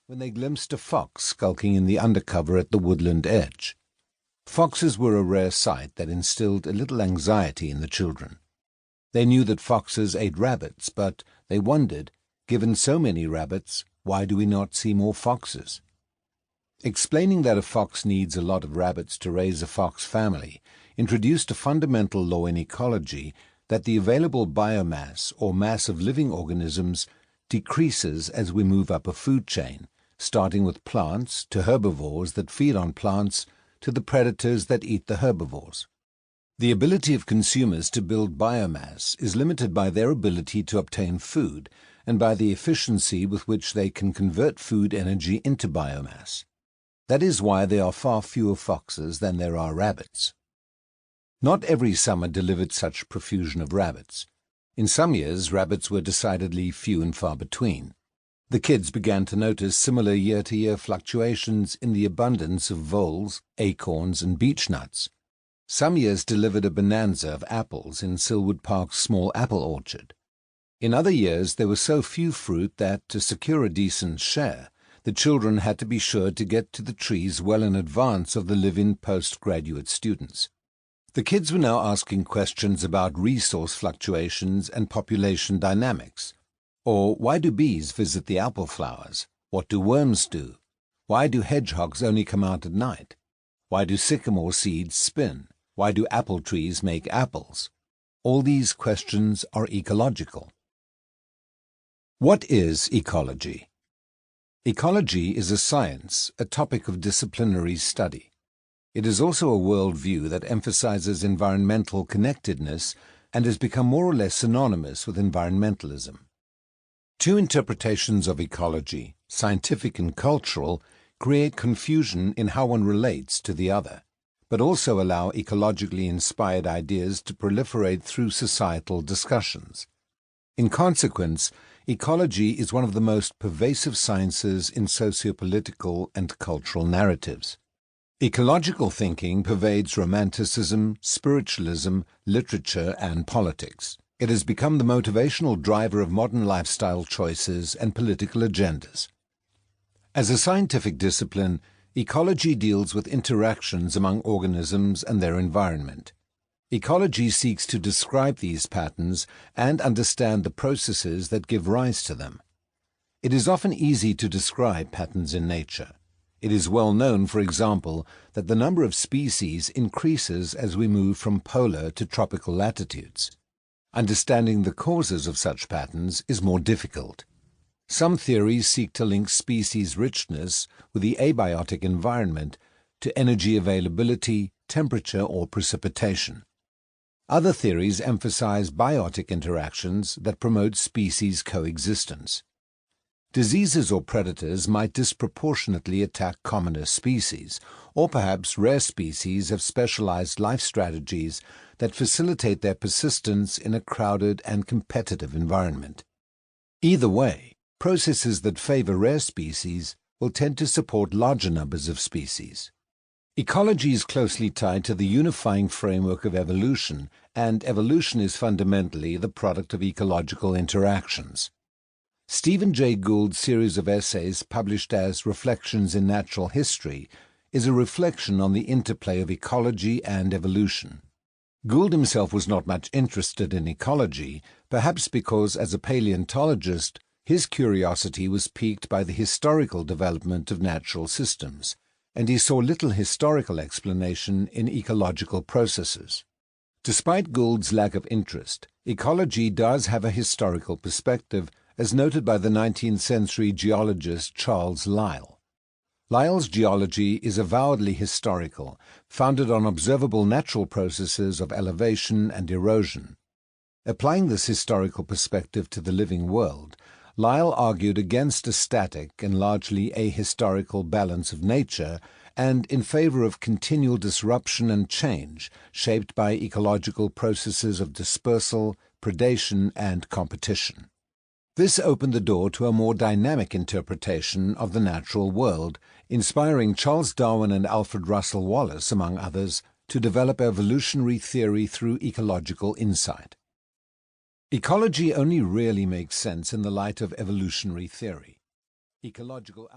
when they glimpsed a fox skulking in the undercover at the woodland edge. Foxes were a rare sight that instilled a little anxiety in the children. They knew that foxes ate rabbits, but they wondered, given so many rabbits, why do we not see more foxes? Explaining that a fox needs a lot of rabbits to raise a fox family introduced a fundamental law in ecology that the available biomass or mass of living organisms decreases as we move up a food chain, starting with plants to herbivores that feed on plants to the predators that eat the herbivores. The ability of consumers to build biomass is limited by their ability to obtain food and by the efficiency with which they can convert food energy into biomass. That is why there are far fewer foxes than there are rabbits. Not every summer delivered such profusion of rabbits. In some years, rabbits were decidedly few and far between. The kids began to notice similar year-to-year fluctuations in the abundance of voles, acorns, and beech nuts. Some years delivered a bonanza of apples in Silwood Park's small apple orchard. In other years, there was so few fruit that, to secure a decent share, the children had to be sure to get to the trees well in advance of the live-in postgraduate students. The kids were now asking questions about resource fluctuations and population dynamics. Or, why do bees visit the apple flowers? What do worms do? Why do hedgehogs only come out at night? Why do sycamore seeds spin? Why do apple trees make apples? All these questions are ecological. What is ecology? Ecology is a science, a topic of disciplinary study. It is also a worldview that emphasizes environmental connectedness and has become more or less synonymous with environmentalism. Two interpretations of ecology, scientific and cultural, create confusion in how one relates to the other, but also allow ecologically inspired ideas to proliferate through societal discussions. In consequence, ecology is one of the most pervasive sciences in socio-political and cultural narratives. Ecological thinking pervades romanticism, spiritualism, literature, and politics. It has become the motivational driver of modern lifestyle choices and political agendas. As a scientific discipline, ecology deals with interactions among organisms and their environment. Ecology seeks to describe these patterns and understand the processes that give rise to them. It is often easy to describe patterns in nature. It is well known, for example, that the number of species increases as we move from polar to tropical latitudes. Understanding the causes of such patterns is more difficult. Some theories seek to link species richness with the abiotic environment to energy availability, temperature, or precipitation. Other theories emphasize biotic interactions that promote species coexistence. Diseases or predators might disproportionately attack commoner species, or perhaps rare species have specialized life strategies that facilitate their persistence in a crowded and competitive environment. Either way, processes that favor rare species will tend to support larger numbers of species. Ecology is closely tied to the unifying framework of evolution, and evolution is fundamentally the product of ecological interactions. Stephen Jay Gould's series of essays published as Reflections in Natural History is a reflection on the interplay of ecology and evolution. Gould himself was not much interested in ecology, perhaps because as a paleontologist, his curiosity was piqued by the historical development of natural systems, and he saw little historical explanation in ecological processes. Despite Gould's lack of interest, ecology does have a historical perspective, as noted by the 19th century geologist Charles Lyell. Lyell's geology is avowedly historical, founded on observable natural processes of elevation and erosion. Applying this historical perspective to the living world, Lyell argued against a static and largely ahistorical balance of nature and in favor of continual disruption and change shaped by ecological processes of dispersal, predation, and competition. This opened the door to a more dynamic interpretation of the natural world, inspiring Charles Darwin and Alfred Russel Wallace, among others, to develop evolutionary theory through ecological insight. Ecology only really makes sense in the light of evolutionary theory. Ecological